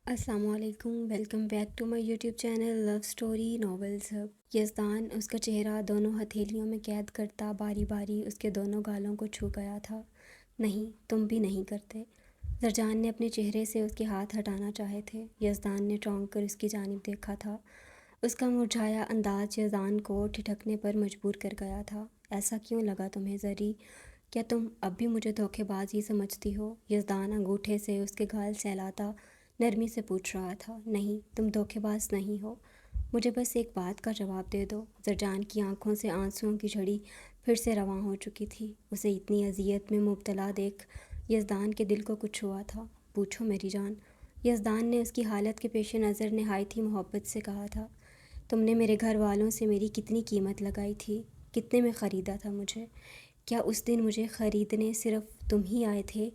السلام علیکم، welcome back to my YouTube channel love story novels hub. Yazdan اس کا چہرہ دونوں ہتھیلیوں میں قید کرتا باری باری اس کے دونوں گالوں کو چھو گیا تھا۔ نہیں، تم بھی نہیں کرتے۔ زرجان نے اپنے چہرے سے اس کے ہاتھ ہٹانا چاہے تھے۔ یزدان نے چونک کر اس کی جانب دیکھا تھا۔ اس کا مرجھایا انداز یزدان کو ٹھٹکنے پر مجبور کر گیا تھا۔ ایسا کیوں لگا تمہیں زری؟ کیا تم اب بھی مجھے دھوکے باز ہی سمجھتی ہو؟ یزدان انگوٹھے سے اس کے گال سہلاتا نرمی سے پوچھ رہا تھا۔ نہیں، تم دھوکے باز نہیں ہو، مجھے بس ایک بات کا جواب دے دو۔ زرجان کی آنکھوں سے آنسوؤں کی جھڑی پھر سے رواں ہو چکی تھی۔ اسے اتنی اذیت میں مبتلا دیکھ یزدان کے دل کو کچھ ہوا تھا۔ پوچھو میری جان، یزدان نے اس کی حالت کے پیش نظر نہایت ہی محبت سے کہا تھا۔ تم نے میرے گھر والوں سے میری کتنی قیمت لگائی تھی، کتنے میں خریدا تھا مجھے؟ کیا اس دن مجھے خریدنے صرف تم ہی آئے تھے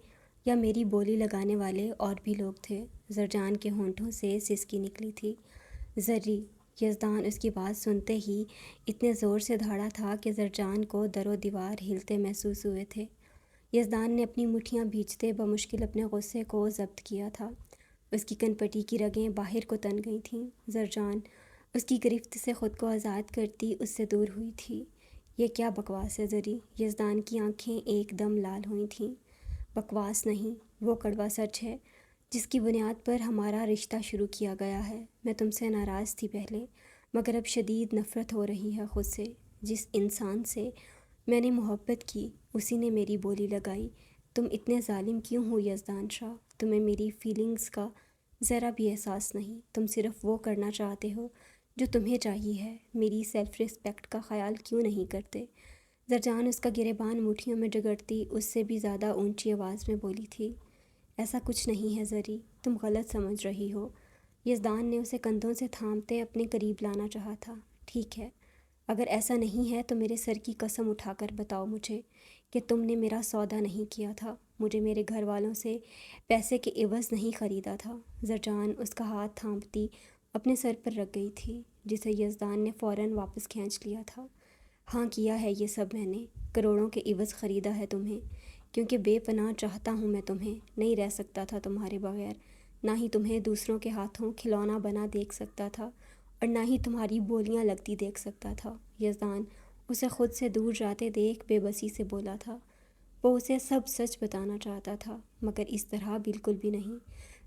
یا میری بولی لگانے والے اور بھی لوگ تھے؟ زرجان کے ہونٹوں سے سسکی نکلی تھی۔ زری، یزدان اس کی بات سنتے ہی اتنے زور سے دھاڑا تھا کہ زرجان کو در و دیوار ہلتے محسوس ہوئے تھے۔ یزدان نے اپنی مٹھیاں بھیجتے بمشکل اپنے غصے کو ضبط کیا تھا۔ اس کی کنپٹی کی رگیں باہر کو تن گئی تھیں۔ زرجان اس کی گرفت سے خود کو آزاد کرتی اس سے دور ہوئی تھی۔ یہ کیا بکواس ہے زری؟ یزدان کی آنکھیں ایک دم لال ہوئی تھیں۔ بکواس نہیں، وہ کڑوا سچ ہے جس کی بنیاد پر ہمارا رشتہ شروع کیا گیا ہے۔ میں تم سے ناراض تھی پہلے، مگر اب شدید نفرت ہو رہی ہے خود سے۔ جس انسان سے میں نے محبت کی اسی نے میری بولی لگائی۔ تم اتنے ظالم کیوں ہو یزدان شاہ؟ تمہیں میری فیلنگز کا ذرا بھی احساس نہیں۔ تم صرف وہ کرنا چاہتے ہو جو تمہیں چاہیے ہے۔ میری سیلف ریسپیکٹ کا خیال کیوں نہیں کرتے؟ زرجان اس کا گریبان مٹھیوں میں جگڑتی اس سے بھی زیادہ اونچی آواز میں بولی تھی۔ ایسا کچھ نہیں ہے زری، تم غلط سمجھ رہی ہو۔ یزدان نے اسے کندھوں سے تھامتے اپنے قریب لانا چاہا تھا۔ ٹھیک ہے، اگر ایسا نہیں ہے تو میرے سر کی قسم اٹھا کر بتاؤ مجھے کہ تم نے میرا سودا نہیں کیا تھا، مجھے میرے گھر والوں سے پیسے کے عوض نہیں خریدا تھا۔ زرجان اس کا ہاتھ تھامتی اپنے سر پر رکھ گئی تھی، جسے یزدان نے فوراً واپس کھینچ لیا تھا۔ ہاں، کیا ہے یہ سب میں نے، کروڑوں کے عوض خریدا ہے تمہیں، کیونکہ بے پناہ چاہتا ہوں میں تمہیں، نہیں رہ سکتا تھا تمہارے بغیر، نہ ہی تمہیں دوسروں کے ہاتھوں کھلونا بنا دیکھ سکتا تھا اور نہ ہی تمہاری بولیاں لگتی دیکھ سکتا تھا۔ یزدان اسے خود سے دور جاتے دیکھ بے بسی سے بولا تھا۔ وہ اسے سب سچ بتانا چاہتا تھا، مگر اس طرح بالکل بھی نہیں۔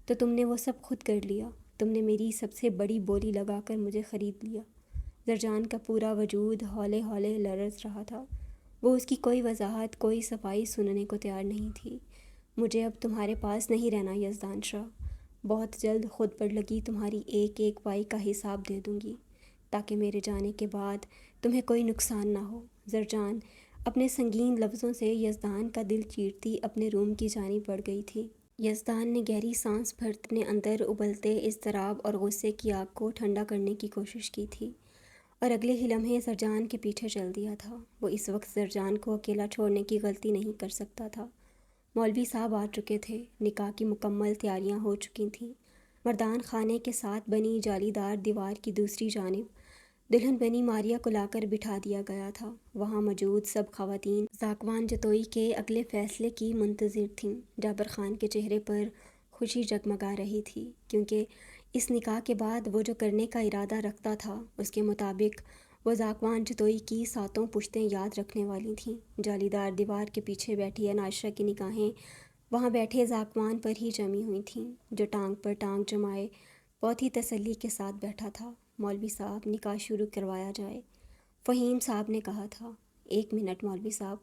تو تم نے وہ سب خود کر لیا، تم نے میری سب سے بڑی بولی لگا کر مجھے خرید لیا۔ زرجان کا پورا وجود ہولے ہولے لرز رہا تھا۔ وہ اس کی کوئی وضاحت، کوئی صفائی سننے کو تیار نہیں تھی۔ مجھے اب تمہارے پاس نہیں رہنا یزدان شاہ، بہت جلد خود پر لگی تمہاری ایک ایک پائی کا حساب دے دوں گی، تاکہ میرے جانے کے بعد تمہیں کوئی نقصان نہ ہو۔ زرجان اپنے سنگین لفظوں سے یزدان کا دل چیرتی اپنے روم کی جانب بڑھ گئی تھی۔ یزدان نے گہری سانس بھرنے اندر ابلتے اضطراب اور غصے کی آگ کو ٹھنڈا کرنے کی کوشش کی تھی، اور اگلے ہی لمحے زرجان کے پیچھے چل دیا تھا۔ وہ اس وقت زرجان کو اکیلا چھوڑنے کی غلطی نہیں کر سکتا تھا۔ مولوی صاحب آ چکے تھے، نکاح کی مکمل تیاریاں ہو چکی تھیں۔ مردان خانے کے ساتھ بنی جالی دار دیوار کی دوسری جانب دلہن بنی ماریا کو لا کر بٹھا دیا گیا تھا۔ وہاں موجود سب خواتین ذاکوان جتوئی کے اگلے فیصلے کی منتظر تھیں۔ جابر خان کے چہرے پر خوشی جگمگا رہی تھی، کیونکہ اس نکاح کے بعد وہ جو کرنے کا ارادہ رکھتا تھا اس کے مطابق وہ ذاکوان جتوئی کی ساتوں پشتیں یاد رکھنے والی تھیں۔ جالی دار دیوار کے پیچھے بیٹھی عنائشہ کی نگاہیں وہاں بیٹھے ذاکوان پر ہی جمی ہوئی تھیں، جو ٹانگ پر ٹانگ جمائے بہت ہی تسلی کے ساتھ بیٹھا تھا۔ مولوی صاحب، نکاح شروع کروایا جائے، فہیم صاحب نے کہا تھا۔ ایک منٹ مولوی صاحب،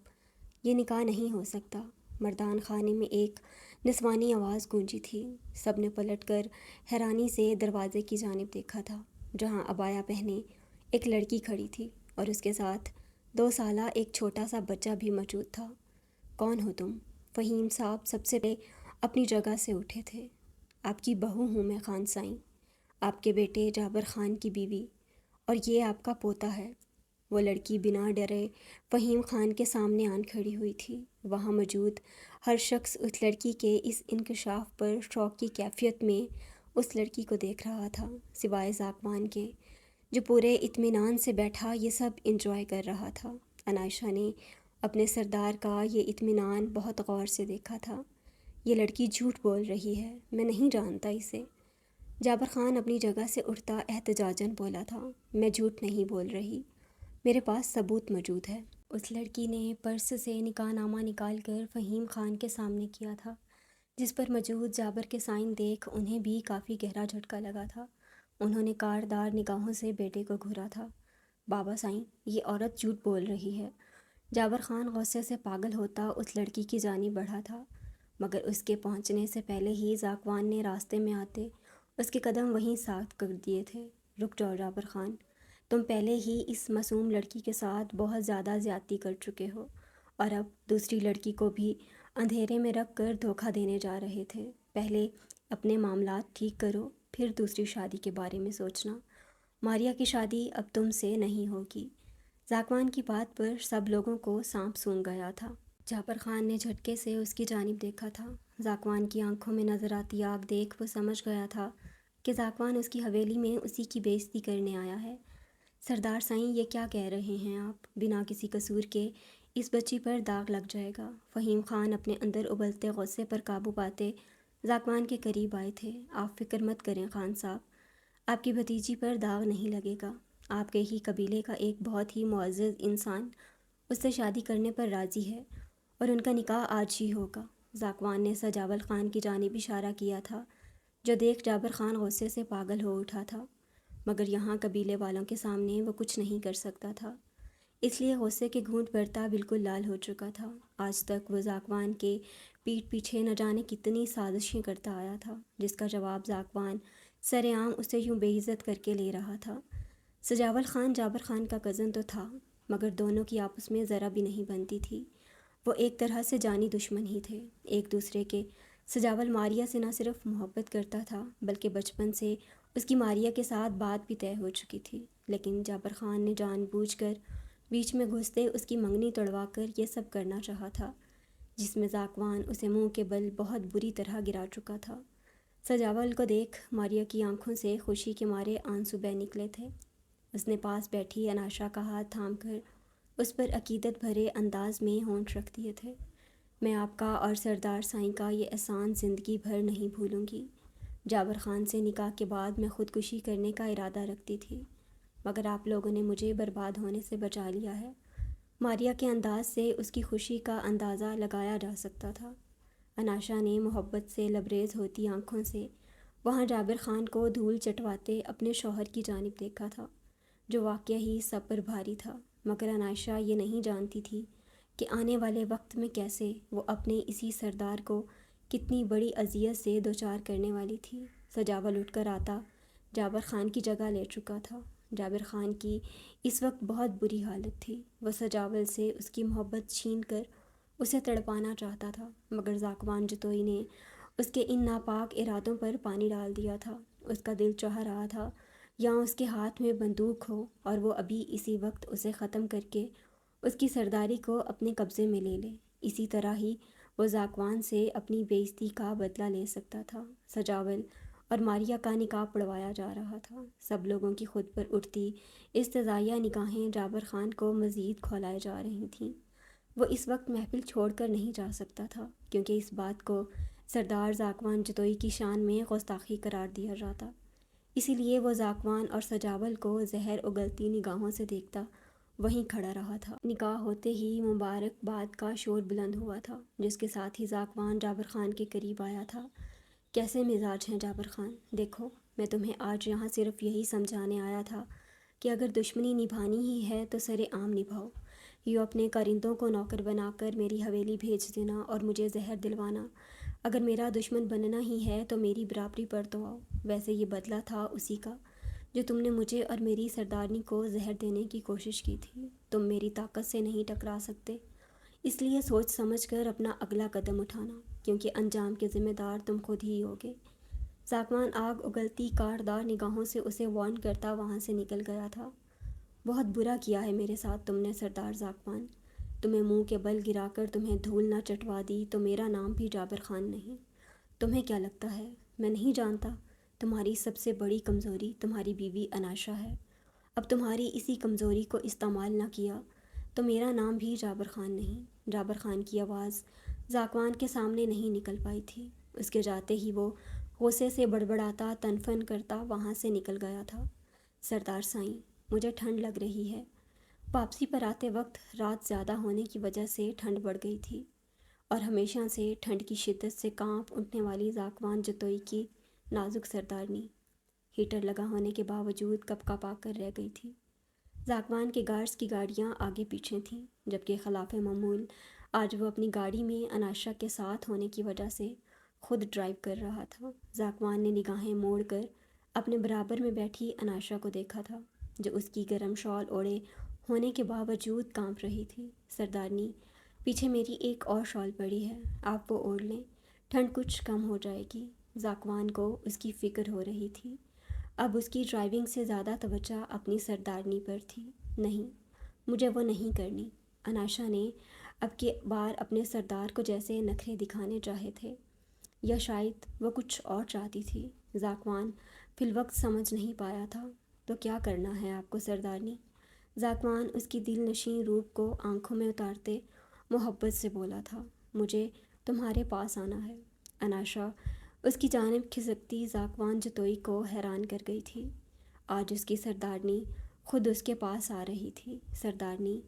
یہ نکاح نہیں ہو سکتا۔ مردان خانے میں ایک نسوانی آواز گونجی تھی۔ سب نے پلٹ کر حیرانی سے دروازے کی جانب دیکھا تھا، جہاں عبایا پہنے ایک لڑکی کھڑی تھی اور اس کے ساتھ 2 سالہ ایک چھوٹا سا بچہ بھی موجود تھا۔ کون ہو تم؟ فہیم صاحب سب سے پہلے اپنی جگہ سے اٹھے تھے۔ آپ کی بہو ہوں میں خان سائیں، آپ کے بیٹے جابر خان کی بیوی، اور یہ آپ کا پوتا ہے۔ وہ لڑکی بنا ڈرے فہیم خان کے سامنے آن کھڑی ہوئی تھی۔ وہاں موجود ہر شخص اس لڑکی کے اس انکشاف پر شوق کی کیفیت میں اس لڑکی کو دیکھ رہا تھا، سوائے ذاکوان کے، جو پورے اطمینان سے بیٹھا یہ سب انجوائے کر رہا تھا۔ عنائشہ نے اپنے سردار کا یہ اطمینان بہت غور سے دیکھا تھا۔ یہ لڑکی جھوٹ بول رہی ہے، میں نہیں جانتا اسے۔ جابر خان اپنی جگہ سے اٹھتا احتجاجاً بولا تھا، میں جھوٹ نہیں بول رہی، میرے پاس ثبوت موجود ہے۔ اس لڑکی نے پرس سے نکاح نامہ نکال کر فہیم خان کے سامنے کیا تھا، جس پر موجود جابر کے سائن دیکھ انہیں بھی کافی گہرا جھٹکا لگا تھا۔ انہوں نے کاردار نگاہوں سے بیٹے کو گھورا تھا۔ بابا سائیں، یہ عورت جھوٹ بول رہی ہے۔ جابر خان غصے سے پاگل ہوتا اس لڑکی کی جانب بڑھا تھا، مگر اس کے پہنچنے سے پہلے ہی ذاکوان نے راستے میں آتے اس کے قدم وہیں ساخت کر دیے تھے۔ رک جاؤ جابر خان، تم پہلے ہی اس معصوم لڑکی کے ساتھ بہت زیادہ زیادتی کر چکے ہو، اور اب دوسری لڑکی کو بھی اندھیرے میں رکھ کر دھوکہ دینے جا رہے تھے۔ پہلے اپنے معاملات ٹھیک کرو، پھر دوسری شادی کے بارے میں سوچنا۔ ماریا کی شادی اب تم سے نہیں ہوگی۔ ذاکوان کی بات پر سب لوگوں کو سانپ سونگھ گیا تھا۔ جابر خان نے جھٹکے سے اس کی جانب دیکھا تھا۔ ذاکوان کی آنکھوں میں نظر آتی آگ دیکھ وہ سمجھ گیا تھا کہ ذاکوان اس کی حویلی میں اسی کی بے عزتی کرنے آیا ہے۔ سردار سائیں، یہ کیا کہہ رہے ہیں آپ؟ بنا کسی قصور کے اس بچی پر داغ لگ جائے گا۔ فہیم خان اپنے اندر ابلتے غصے پر قابو پاتے ذاکوان کے قریب آئے تھے۔ آپ فکر مت کریں خان صاحب، آپ کی بھتیجی پر داغ نہیں لگے گا۔ آپ کے ہی قبیلے کا ایک بہت ہی معزز انسان اس سے شادی کرنے پر راضی ہے، اور ان کا نکاح آج ہی ہوگا۔ ذاکوان نے سجاول خان کی جانب اشارہ کیا تھا، جو دیکھ جابر خان غصے سے پاگل ہو اٹھا تھا، مگر یہاں قبیلے والوں کے سامنے وہ کچھ نہیں کر سکتا تھا، اس لیے غصے کے گھونٹ بھرتا بالکل لال ہو چکا تھا۔ آج تک وہ ذاکوان کے پیٹھ پیچھے نہ جانے کتنی سازشیں کرتا آیا تھا، جس کا جواب ذاکوان سر عام اسے یوں بے عزت کر کے لے رہا تھا۔ سجاول خان جابر خان کا کزن تو تھا، مگر دونوں کی آپس میں ذرا بھی نہیں بنتی تھی۔ وہ ایک طرح سے جانی دشمن ہی تھے ایک دوسرے کے۔ سجاول ماریا سے نہ صرف محبت کرتا تھا، بلکہ بچپن سے اس کی ماریا کے ساتھ بات بھی طے ہو چکی تھی، لیکن جابر خان نے جان بوجھ کر بیچ میں گھستے اس کی منگنی توڑوا کر یہ سب کرنا چاہا تھا، جس میں ذاکوان اسے منہ کے بل بہت بری طرح گرا چکا تھا۔ سجاول کو دیکھ ماریا کی آنکھوں سے خوشی کے مارے آنسو بہہ نکلے تھے۔ اس نے پاس بیٹھی اناشا کا ہاتھ تھام کر اس پر عقیدت بھرے انداز میں ہونٹ رکھ دیے تھے۔ میں آپ کا اور سردار سائیں کا یہ احسان زندگی بھر نہیں بھولوں گی۔ جابر خان سے نکاح کے بعد میں خودکشی کرنے کا ارادہ رکھتی تھی، مگر آپ لوگوں نے مجھے برباد ہونے سے بچا لیا ہے۔ ماریا کے انداز سے اس کی خوشی کا اندازہ لگایا جا سکتا تھا۔ اناشا نے محبت سے لبریز ہوتی آنکھوں سے وہاں جابر خان کو دھول چٹواتے اپنے شوہر کی جانب دیکھا تھا، جو واقعہ ہی سب پر بھاری تھا، مگر اناشا یہ نہیں جانتی تھی کہ آنے والے وقت میں کیسے وہ اپنے اسی سردار کو کتنی بڑی اذیت سے دوچار کرنے والی تھی۔ سجاول اٹھ کر آتا جابر خان کی جگہ لے چکا تھا۔ جابر خان کی اس وقت بہت بری حالت تھی۔ وہ سجاول سے اس کی محبت چھین کر اسے تڑپانا چاہتا تھا، مگر ذاکوان جتوئی نے اس کے ان ناپاک ارادوں پر پانی ڈال دیا تھا۔ اس کا دل چاہ رہا تھا یا اس کے ہاتھ میں بندوق ہو اور وہ ابھی اسی وقت اسے ختم کر کے اس کی سرداری کو اپنے قبضے میں لے لے۔ اسی طرح ہی وہ ذاکوان سے اپنی بے عزتی کا بدلہ لے سکتا تھا۔ سجاول اور ماریا کا نکاح پڑھوایا جا رہا تھا۔ سب لوگوں کی خود پر اٹھتی استزائیہ نگاہیں جابر خان کو مزید کھولائے جا رہی تھیں۔ وہ اس وقت محفل چھوڑ کر نہیں جا سکتا تھا، کیونکہ اس بات کو سردار ذاکوان جتوئی کی شان میں گستاخی قرار دیا جاتا۔ اسی لیے وہ ذاکوان اور سجاول کو زہر اگلتی نگاہوں سے دیکھتا وہیں کھڑا رہا تھا۔ نکاح ہوتے ہی مبارکباد کا شور بلند ہوا تھا، جس کے ساتھ ہی ذاکوان جابر خان کے قریب آیا تھا۔ کیسے مزاج ہیں جابر خان؟ دیکھو، میں تمہیں آج یہاں صرف یہی سمجھانے آیا تھا کہ اگر دشمنی نبھانی ہی ہے تو سر عام نبھاؤ۔ یوں اپنے کارندوں کو نوکر بنا کر میری حویلی بھیج دینا اور مجھے زہر دلوانا۔ اگر میرا دشمن بننا ہی ہے تو میری برابری پر تو آؤ۔ ویسے یہ بدلہ تھا اسی کا جو تم نے مجھے اور میری سردارنی کو زہر دینے کی کوشش کی تھی۔ تم میری طاقت سے نہیں ٹکرا سکتے، اس لیے سوچ سمجھ کر اپنا اگلا قدم اٹھانا، کیونکہ انجام کے ذمہ دار تم خود ہی ہوگے۔ ذاکوان آگ اگلتی کاردار نگاہوں سے اسے وارن کرتا وہاں سے نکل گیا تھا۔ بہت برا کیا ہے میرے ساتھ تم نے سردار ذاکوان۔ تمہیں منہ کے بل گرا کر تمہیں دھول نہ چٹوا دی تو میرا نام بھی جابر خان نہیں۔ تمہیں کیا لگتا ہے میں نہیں جانتا؟ تمہاری سب سے بڑی کمزوری تمہاری بیوی اناشا ہے۔ اب تمہاری اسی کمزوری کو استعمال نہ کیا تو میرا نام بھی جابر خان نہیں۔ جابر خان کی آواز ذاکوان کے سامنے نہیں نکل پائی تھی۔ اس کے جاتے ہی وہ غصے سے بڑبڑاتا تنفن کرتا وہاں سے نکل گیا تھا۔ سردار سائیں، مجھے ٹھنڈ لگ رہی ہے۔ واپسی پر آتے وقت رات زیادہ ہونے کی وجہ سے ٹھنڈ بڑھ گئی تھی اور ہمیشہ سے ٹھنڈ کی شدت سے کانپ اٹھنے والی زاکوان جتوئی کی نازک سردارنی ہیٹر لگا ہونے کے باوجود کپکپا کر رہ گئی تھی۔ زاکوان کے گارڈز کی گاڑیاں آگے پیچھے تھیں، جبکہ خلاف معمول آج وہ اپنی گاڑی میں اناشا کے ساتھ ہونے کی وجہ سے خود ڈرائیو کر رہا تھا۔ زاکوان نے نگاہیں موڑ کر اپنے برابر میں بیٹھی اناشا کو دیکھا تھا، جو اس کی گرم شال اوڑھے ہونے کے باوجود کانپ رہی تھی۔ سردارنی، پیچھے میری ایک اور شال پڑی ہے، آپ وہ اوڑھ لیں، ٹھنڈ کچھ کم ہو جائے گی۔ زاکوان کو اس کی فکر ہو رہی تھی۔ اب اس کی ڈرائیونگ سے زیادہ توجہ اپنی سردارنی پر تھی۔ نہیں، مجھے وہ نہیں کرنی۔ اناشا نے اب کی بار اپنے سردار کو جیسے نخرے دکھانے چاہے تھے، یا شاید وہ کچھ اور چاہتی تھی۔ زاکوان فی الوقت سمجھ نہیں پایا تھا۔ تو کیا کرنا ہے آپ کو سردارنی؟ زاکوان اس کی دل نشیں روپ کو آنکھوں میں اتارتے محبت سے بولا تھا۔ مجھے تمہارے پاس آنا ہے۔ اناشا اس کی جانب کھسکتی زاکوان جتوئی کو حیران کر گئی تھی۔ آج اس کی سردارنی خود اس کے پاس آ رہی تھی۔ سردارنی،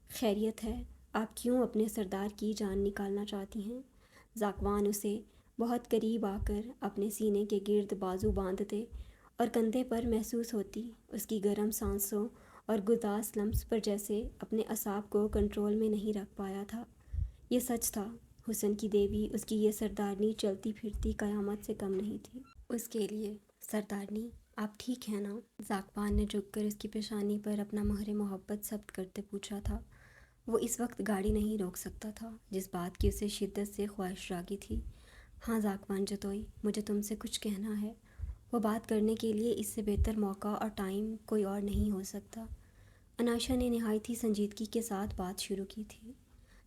خیریت ہے؟ آپ کیوں اپنے سردار کی جان نکالنا چاہتی ہیں؟ زاکوان اسے بہت قریب آ کر اپنے سینے کے گرد بازو باندھتے اور کندھے پر محسوس ہوتی اس کی گرم سانسوں اور گداز لمس پر جیسے اپنے اعصاب کو کنٹرول میں نہیں رکھ پایا تھا۔ یہ سچ تھا، حسن کی دیوی اس کی یہ سردارنی چلتی پھرتی قیامت سے کم نہیں تھی اس کے لیے۔ سردارنی، آپ ٹھیک ہیں نا؟ زاکوان نے جھک کر اس کی پیشانی پر اپنا مہر محبت ثبت کرتے پوچھا تھا۔ وہ اس وقت گاڑی نہیں روک سکتا تھا، جس بات کی اسے شدت سے خواہش جاگی تھی۔ ہاں زاکوان جتوئی، مجھے تم سے کچھ کہنا ہے۔ وہ بات کرنے کے لیے اس سے بہتر موقع اور ٹائم کوئی اور نہیں ہو سکتا۔ اناشا نے نہایت ہی سنجیدگی کے ساتھ بات شروع کی تھی۔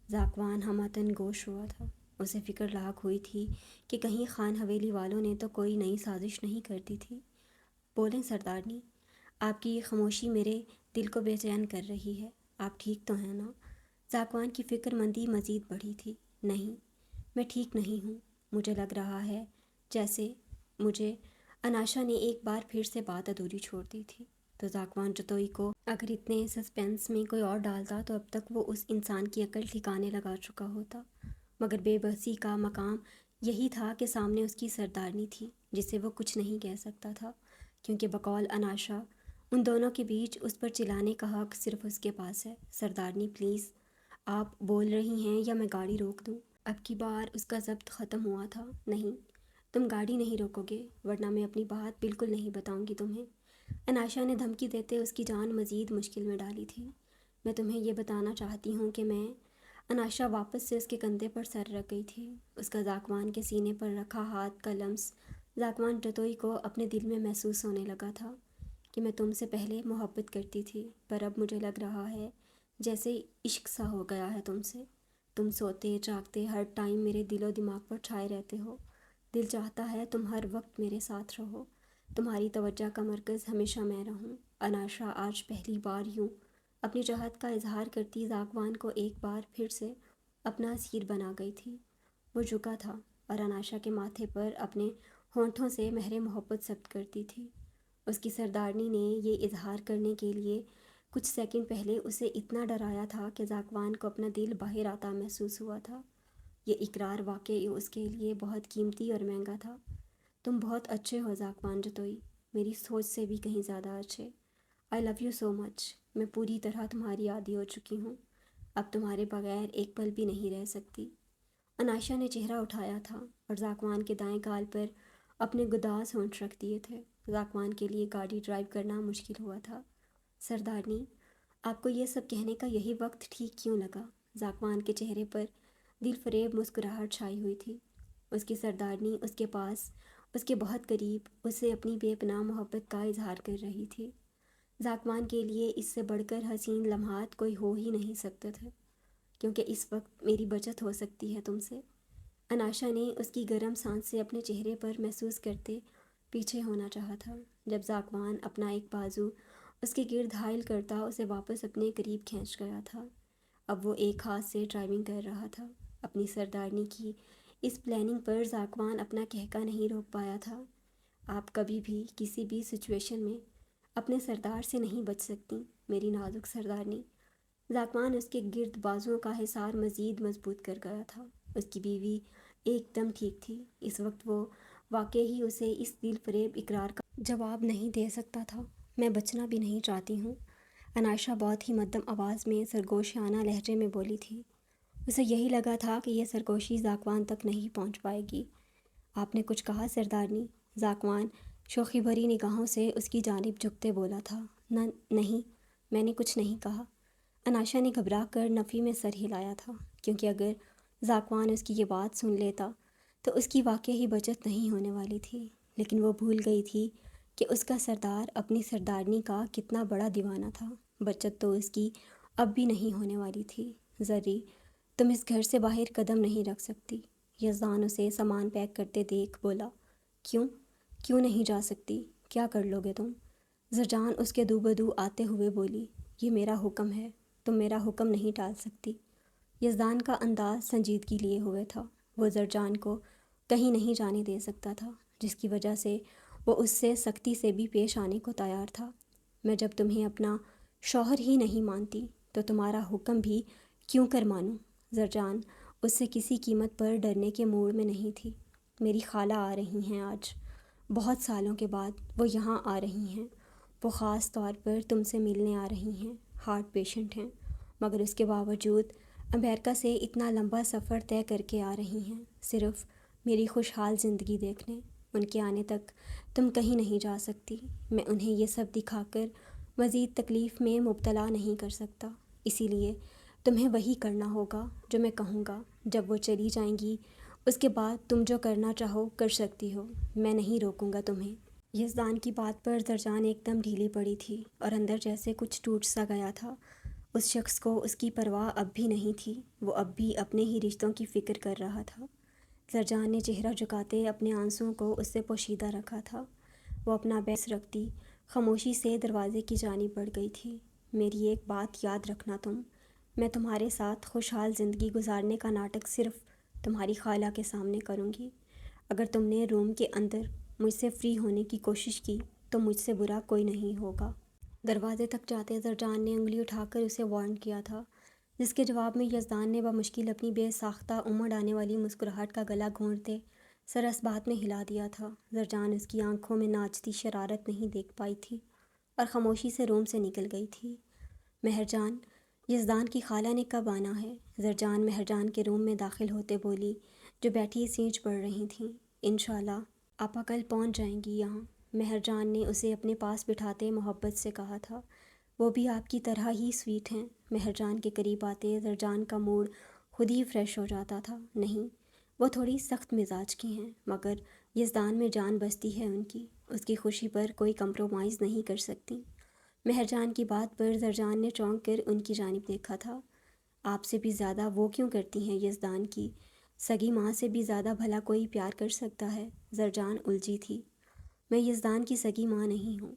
زاکوان ہمہ گوش ہوا تھا۔ اسے فکر لاحق ہوئی تھی کہ کہیں خان حویلی والوں نے تو کوئی نئی سازش نہیں کر دی تھی۔ بولیں سردارنی، آپ کی یہ خاموشی میرے دل کو بے چین کر رہی ہے۔ آپ ٹھیک تو ہیں نا؟ زاکوان کی فکر مندی مزید بڑھی تھی۔ نہیں، میں ٹھیک نہیں ہوں۔ مجھے لگ رہا ہے جیسے مجھے اناشا نے ایک بار پھر سے بات ادھوری چھوڑ دی تھی۔ تو زاکوان جتوئی کو اگر اتنے سسپینس میں کوئی اور ڈالتا تو اب تک وہ اس انسان کی عقل ٹھکانے لگا چکا ہوتا، مگر بے بسی کا مقام یہی تھا کہ سامنے اس کی سردارنی تھی جسے وہ کچھ نہیں کہہ سکتا تھا، کیونکہ بقول اناشا ان دونوں کے بیچ اس پر چلانے کا حق صرف اس کے پاس ہے۔ سردارنی پلیز، آپ بول رہی ہیں یا میں گاڑی روک دوں؟ اب کی بار اس کا ضبط ختم ہوا تھا۔ نہیں، تم گاڑی نہیں روکو گے، ورنہ میں اپنی بات بالکل نہیں بتاؤں گی تمہیں۔ اناشا نے دھمکی دیتے اس کی جان مزید مشکل میں ڈالی تھی۔ میں تمہیں یہ بتانا چاہتی ہوں کہ میں… اناشا واپس سے اس کے کندھے پر سر رکھ گئی تھی۔ اس کا زاکوان کے سینے پر رکھا ہاتھ کا لمس زاکوان جتوئی کو اپنے دل میں محسوس ہونے لگا تھا کہ میں تم سے پہلے محبت کرتی تھی، پر اب مجھے لگ رہا ہے جیسے عشق سا ہو گیا ہے تم سے۔ تم سوتے جاگتے ہر ٹائم میرے دل و دماغ پر چھائے رہتے ہو۔ دل چاہتا ہے تم ہر وقت میرے ساتھ رہو، تمہاری توجہ کا مرکز ہمیشہ میں رہوں۔ اناشا آج پہلی بار یوں اپنی چاہت کا اظہار کرتی زاکوان کو ایک بار پھر سے اپنا اسیر بنا گئی تھی۔ وہ جھکا تھا اور اناشا کے ماتھے پر اپنے ہونٹوں سے مہر محبت ثبت کرتی تھی۔ اس کی سردارنی نے یہ اظہار کرنے کے لیے کچھ سیکنڈ پہلے اسے اتنا ڈرایا تھا کہ زاکوان کو اپنا دل باہر آتا محسوس ہوا تھا۔ یہ اقرار واقعی اس کے لیے بہت قیمتی اور مہنگا تھا۔ تم بہت اچھے ہو زاکوان جتوئی، میری سوچ سے بھی کہیں زیادہ اچھے۔ آئی لو یو سو مچ۔ میں پوری طرح تمہاری عادی ہو چکی ہوں، اب تمہارے بغیر ایک پل بھی نہیں رہ سکتی۔ اناشا نے چہرہ اٹھایا تھا اور زاکوان کے دائیں گال پر اپنے گداز ہونٹ رکھ دیے تھے۔ زاکوان کے لیے گاڑی ڈرائیو کرنا مشکل ہوا تھا۔ سردارنی، آپ کو یہ سب کہنے کا یہی وقت ٹھیک کیوں لگا؟ زاکوان کے چہرے پر دل فریب مسکراہٹ چھائی ہوئی تھی۔ اس کی سردارنی اس کے پاس، اس کے بہت قریب، اسے اپنی بے پناہ محبت کا اظہار کر رہی تھی۔ زاکوان کے لیے اس سے بڑھ کر حسین لمحات کوئی ہو ہی نہیں سکتے تھے، کیونکہ اس وقت میری بچت ہو سکتی ہے تم سے۔ اناشا نے اس کی گرم سانس سے اپنے چہرے پر محسوس کرتے پیچھے ہونا چاہا تھا، جب زاکوان اپنا ایک بازو اس کے گرد حائل کرتا اسے واپس اپنے قریب کھینچ گیا تھا۔ اب وہ ایک ہاتھ سے ڈرائیونگ کر رہا تھا، اپنی سردارنی کی اس پلاننگ پر ذاکوان اپنا کہکا نہیں روک پایا تھا۔ آپ کبھی بھی کسی بھی سچویشن میں اپنے سردار سے نہیں بچ سکتی میری نازک سردارنی۔ ذاکوان اس کے گرد بازوؤں کا حصار مزید مضبوط کر گیا تھا۔ اس کی بیوی ایک دم ٹھیک تھی۔ اس وقت وہ واقعی اسے اس دل فریب اقرار کا جواب نہیں دے سکتا تھا۔ میں بچنا بھی نہیں چاہتی ہوں، انائشہ بہت ہی مدھم آواز میں سرگوشیانہ لہجے میں بولی تھی۔ اسے یہی لگا تھا کہ یہ سرگوشی ذاکوان تک نہیں پہنچ پائے گی۔ آپ نے کچھ کہا سردارنی؟ ذاکوان شوخی بھری نگاہوں سے اس کی جانب جھکتے بولا تھا۔ نہیں، میں نے کچھ نہیں کہا۔ انائشہ نے گھبرا کر نفی میں سر ہلایا تھا، کیونکہ اگر ذاکوان اس کی یہ بات سن لیتا تو اس کی واقعی بچت نہیں ہونے والی تھی۔ لیکن وہ بھول گئی تھی کہ اس کا سردار اپنی سردارنی کا کتنا بڑا دیوانہ تھا۔ بچت تو اس کی اب بھی نہیں ہونے والی تھی۔ زری، تم اس گھر سے باہر قدم نہیں رکھ سکتی۔ یزدان اسے سامان پیک کرتے دیکھ بولا۔ کیوں نہیں جا سکتی؟ کیا کر لو گے تم؟ زرجان اس کے دو بدو آتے ہوئے بولی۔ یہ میرا حکم ہے، تم میرا حکم نہیں ٹال سکتی۔ یزدان کا انداز سنجیدگی لیے ہوئے تھا۔ وہ زرجان کو کہیں نہیں جانے دے سکتا تھا، جس کی وجہ سے وہ اس سے سختی سے بھی پیش آنے کو تیار تھا۔ میں جب تمہیں اپنا شوہر ہی نہیں مانتی تو تمہارا حکم بھی کیوں کر مانوں؟ زرجان اس سے کسی قیمت پر ڈرنے کے موڈ میں نہیں تھی۔ میری خالہ آ رہی ہیں آج، بہت سالوں کے بعد وہ یہاں آ رہی ہیں۔ وہ خاص طور پر تم سے ملنے آ رہی ہیں۔ ہارٹ پیشنٹ ہیں، مگر اس کے باوجود امریکہ سے اتنا لمبا سفر طے کر کے آ رہی ہیں، صرف میری خوشحال زندگی دیکھنے۔ ان کے آنے تک تم کہیں نہیں جا سکتی۔ میں انہیں یہ سب دکھا کر مزید تکلیف میں مبتلا نہیں کر سکتا، اسی لیے تمہیں وہی کرنا ہوگا جو میں کہوں گا۔ جب وہ چلی جائیں گی اس کے بعد تم جو کرنا چاہو کر سکتی ہو، میں نہیں روکوں گا تمہیں۔ یزدان کی بات پر زرجان ایک دم ڈھیلی پڑی تھی اور اندر جیسے کچھ ٹوٹ سا گیا تھا۔ اس شخص کو اس کی پرواہ اب بھی نہیں تھی، وہ اب بھی اپنے ہی رشتوں کی فکر کر رہا تھا۔ زرجان نے چہرہ جھکاتے اپنے آنسوؤں کو اس سے پوشیدہ رکھا تھا۔ وہ اپنا بیس رکھتی خاموشی سے دروازے کی جانب بڑھ گئی تھی۔ میری ایک بات یاد رکھنا تم، میں تمہارے ساتھ خوشحال زندگی گزارنے کا ناٹک صرف تمہاری خالہ کے سامنے کروں گی۔ اگر تم نے روم کے اندر مجھ سے فری ہونے کی کوشش کی تو مجھ سے برا کوئی نہیں ہوگا۔ دروازے تک جاتے زرجان نے انگلی اٹھا کر اسے وارن کیا تھا، جس کے جواب میں یزدان نے بمشکل اپنی بے ساختہ امڑ آنے والی مسکراہٹ کا گلا گھونٹتے سر اس بات میں ہلا دیا تھا۔ زرجان اس کی آنکھوں میں ناچتی شرارت نہیں دیکھ پائی تھی اور خاموشی سے روم سے نکل گئی تھی۔ مہرجان، یزدان کی خالہ نے کب آنا ہے؟ زرجان مہرجان کے روم میں داخل ہوتے بولی، جو بیٹھی سینچ پڑھ رہی تھیں۔ انشاءاللہ آپا کل پہنچ جائیں گی یہاں، مہرجان نے اسے اپنے پاس بٹھاتے محبت سے کہا تھا۔ وہ بھی آپ کی طرح ہی سویٹ ہیں۔ مہرجان کے قریب آتے زرجان کا موڈ خود ہی فریش ہو جاتا تھا۔ نہیں، وہ تھوڑی سخت مزاج کی ہیں، مگر یزدان میں جان بستی ہے ان کی، اس کی خوشی پر کوئی کمپرومائز نہیں کر سکتی۔ مہرجان کی بات پر زرجان نے چونک کر ان کی جانب دیکھا تھا۔ آپ سے بھی زیادہ وہ کیوں کرتی ہیں یزدان کی؟ سگی ماں سے بھی زیادہ بھلا کوئی پیار کر سکتا ہے؟ زرجان الجھی تھی۔ میں یزدان کی سگی ماں نہیں ہوں۔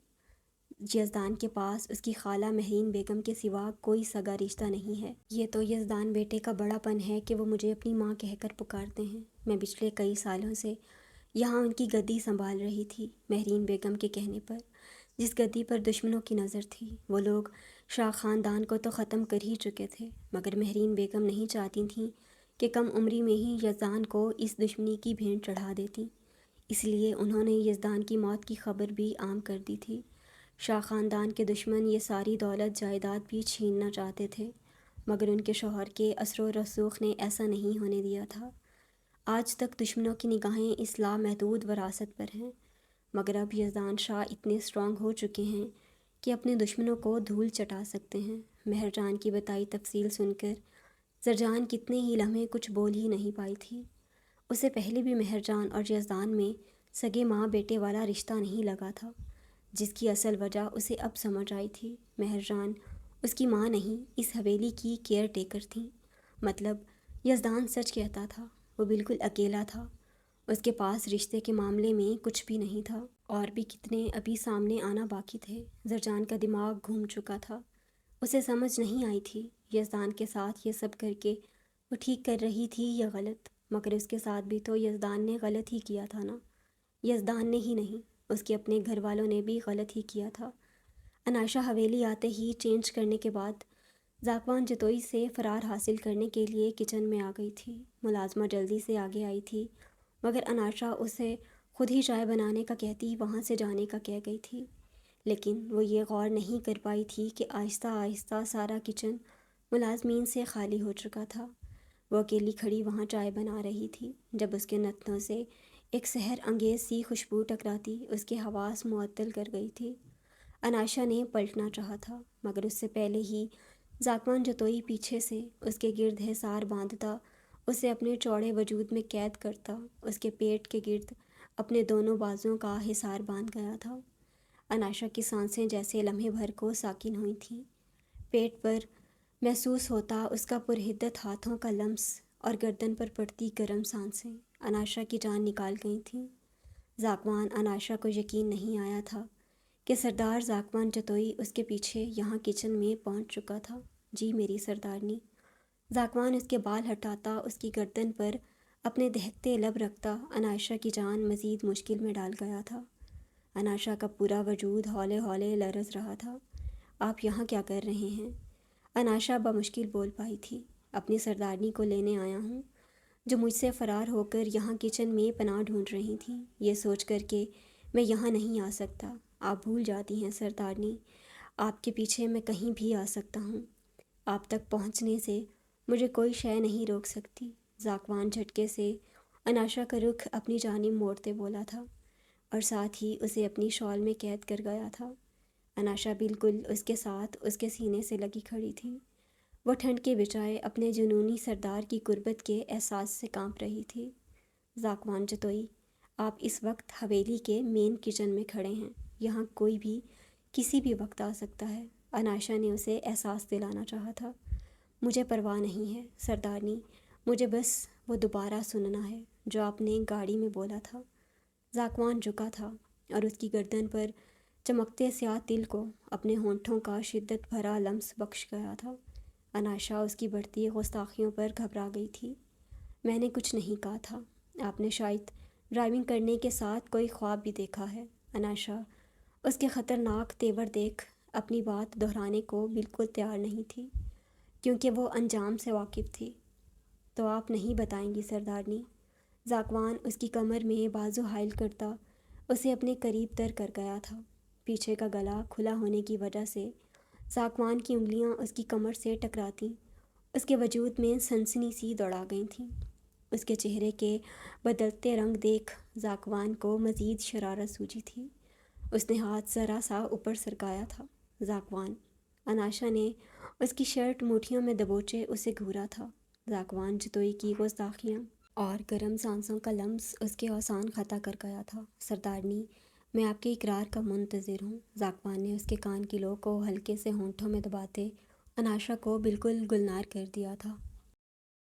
یزدان کے پاس اس کی خالہ مہرین بیگم کے سوا کوئی سگا رشتہ نہیں ہے۔ یہ تو یزدان بیٹے کا بڑا پن ہے کہ وہ مجھے اپنی ماں کہہ کر پکارتے ہیں۔ میں پچھلے کئی سالوں سے یہاں ان کی گدی سنبھال رہی تھی، مہرین بیگم کے کہنے پر، جس گدی پر دشمنوں کی نظر تھی۔ وہ لوگ شاہ خاندان کو تو ختم کر ہی چکے تھے، مگر مہرین بیگم نہیں چاہتی تھیں کہ کم عمری میں ہی یزدان کو اس دشمنی کی بھینٹ چڑھا دیتی، اس لیے انہوں نے یزدان کی موت کی خبر بھی عام کر دی تھی۔ شاہ خاندان کے دشمن یہ ساری دولت جائیداد بھی چھیننا چاہتے تھے، مگر ان کے شوہر کے اثر و رسوخ نے ایسا نہیں ہونے دیا تھا۔ آج تک دشمنوں کی نگاہیں اس لامحدود وراثت پر ہیں، مگر اب یزدان شاہ اتنے اسٹرانگ ہو چکے ہیں کہ اپنے دشمنوں کو دھول چٹا سکتے ہیں۔ مہرجان کی بتائی تفصیل سن کر زرجان کتنے ہی لمحے کچھ بول ہی نہیں پائی تھی۔ اسے پہلے بھی مہرجان اور یزدان میں سگے ماں بیٹے والا رشتہ نہیں لگا تھا، جس کی اصل وجہ اسے اب سمجھ آئی تھی۔ مہرجان اس کی ماں نہیں، اس حویلی کی کیئر ٹیکر تھیں۔ مطلب یزدان سچ کہتا تھا، وہ بالکل اکیلا تھا، اس کے پاس رشتے کے معاملے میں کچھ بھی نہیں تھا، اور بھی کتنے ابھی سامنے آنا باقی تھے۔ زرجان کا دماغ گھوم چکا تھا، اسے سمجھ نہیں آئی تھی یزدان کے ساتھ یہ سب کر کے وہ ٹھیک کر رہی تھی یا غلط، مگر اس کے ساتھ بھی تو یزدان نے غلط ہی کیا تھا نا۔ یزدان نے ہی نہیں، اس کے اپنے گھر والوں نے بھی غلط ہی کیا تھا۔ انائشہ حویلی آتے ہی چینج کرنے کے بعد زاکوان جتوئی سے فرار حاصل کرنے کے لیے کچن میں آ گئی تھی۔ ملازمہ جلدی سے آگے آئی تھی، مگر انائشہ اسے خود ہی چائے بنانے کا کہتی وہاں سے جانے کا کہہ گئی تھی۔ لیکن وہ یہ غور نہیں کر پائی تھی کہ آہستہ آہستہ سارا کچن ملازمین سے خالی ہو چکا تھا۔ وہ اکیلی کھڑی وہاں چائے بنا رہی تھی جب اس کے نتنوں سے ایک سحر انگیز سی خوشبو ٹکراتی اس کے حواس معطل کر گئی تھی۔ انائشہ نے پلٹنا چاہا تھا، مگر اس سے پہلے ہی زاکوان جتوئی پیچھے سے اس کے گرد حصار باندھتا، اسے اپنے چوڑے وجود میں قید کرتا، اس کے پیٹ کے گرد اپنے دونوں بازوؤں کا حصار باندھ گیا تھا۔ انائشہ کی سانسیں جیسے لمحے بھر کو ساکن ہوئی تھیں۔ پیٹ پر محسوس ہوتا اس کا پرحدت ہاتھوں کا لمس اور گردن پر پڑتی گرم سانسیں انائشہ کی جان نکال گئی تھیں۔ زاکوان انائشہ کو یقین نہیں آیا تھا کہ سردار زاکوان جتوئی اس کے پیچھے یہاں کچن میں پہنچ چکا تھا۔ جی میری سردارنی۔ زاکوان اس کے بال ہٹاتا، اس کی گردن پر اپنے دہکتے لب رکھتا، انائشہ کی جان مزید مشکل میں ڈال گیا تھا۔ انائشہ کا پورا وجود ہولے ہولے لرز رہا تھا۔ آپ یہاں کیا کر رہے ہیں؟ انائشہ بمشکل بول پائی تھی۔ اپنی سردارنی کو لینے آیا ہوں، جو مجھ سے فرار ہو کر یہاں کچن میں پناہ ڈھونڈ رہی تھیں۔ یہ سوچ کر کہ میں یہاں نہیں آ سکتا۔ آپ بھول جاتی ہیں سردارنی، آپ کے پیچھے میں کہیں بھی آ سکتا ہوں۔ آپ تک پہنچنے سے مجھے کوئی شے نہیں روک سکتی۔ زاکوان جھٹکے سے انائشہ کا رخ اپنی جانب موڑتے بولا تھا، اور ساتھ ہی اسے اپنی شال میں قید کر گیا تھا۔ انائشہ بالکل اس کے ساتھ اس کے سینے سے لگی کھڑی تھی۔ وہ ٹھنڈ کے بجائے اپنے جنونی سردار کی قربت کے احساس سے کانپ رہی تھی۔ زاکوان جتوئی، آپ اس وقت حویلی کے مین کچن میں کھڑے ہیں، یہاں کوئی بھی کسی بھی وقت آ سکتا ہے۔ انائشہ نے اسے احساس دلانا چاہا تھا۔ مجھے پرواہ نہیں ہے سردارنی، مجھے بس وہ دوبارہ سننا ہے جو آپ نے گاڑی میں بولا تھا۔ زاکوان جھکا تھا اور اس کی گردن پر چمکتے سیاہ تل کو اپنے ہونٹوں کا شدت بھرا لمس بخش گیا تھا۔ انائشہ اس کی بڑھتی گستاخیوں پر گھبرا گئی تھی۔ میں نے کچھ نہیں کہا تھا۔ آپ نے شاید ڈرائیونگ کرنے کے ساتھ کوئی خواب بھی دیکھا ہے۔ انائشہ اس کے خطرناک تیور دیکھ اپنی بات دہرانے کو بالکل تیار نہیں تھی، کیونکہ وہ انجام سے واقف تھی۔ تو آپ نہیں بتائیں گی سردارنی؟ زاکوان اس کی کمر میں بازو حائل کرتا اسے اپنے قریب تر کر گیا تھا۔ پیچھے کا گلا کھلا ہونے کی وجہ سے زاکوان کی انگلیاں اس کی کمر سے ٹکراتی اس کے وجود میں سنسنی سی دوڑا گئی تھیں۔ اس کے چہرے کے بدلتے رنگ دیکھ زاکوان کو مزید شرارت سوجی تھی۔ اس نے ہاتھ ذرا سا اوپر سرکایا تھا۔ زاکوان، انائشہ نے اس کی شرٹ مٹھیوں میں دبوچے اسے گھورا تھا۔ زاکوان جتوئی کی گستاخیاں اور گرم سانسوں کا لمس اس کے اوسان خطا کر گیا تھا۔ سردارنی، میں آپ کے اقرار کا منتظر ہوں۔ زاکوان نے اس کے کان کی لو کو ہلکے سے ہونٹوں میں دباتے انائشہ کو بالکل گلنار کر دیا تھا۔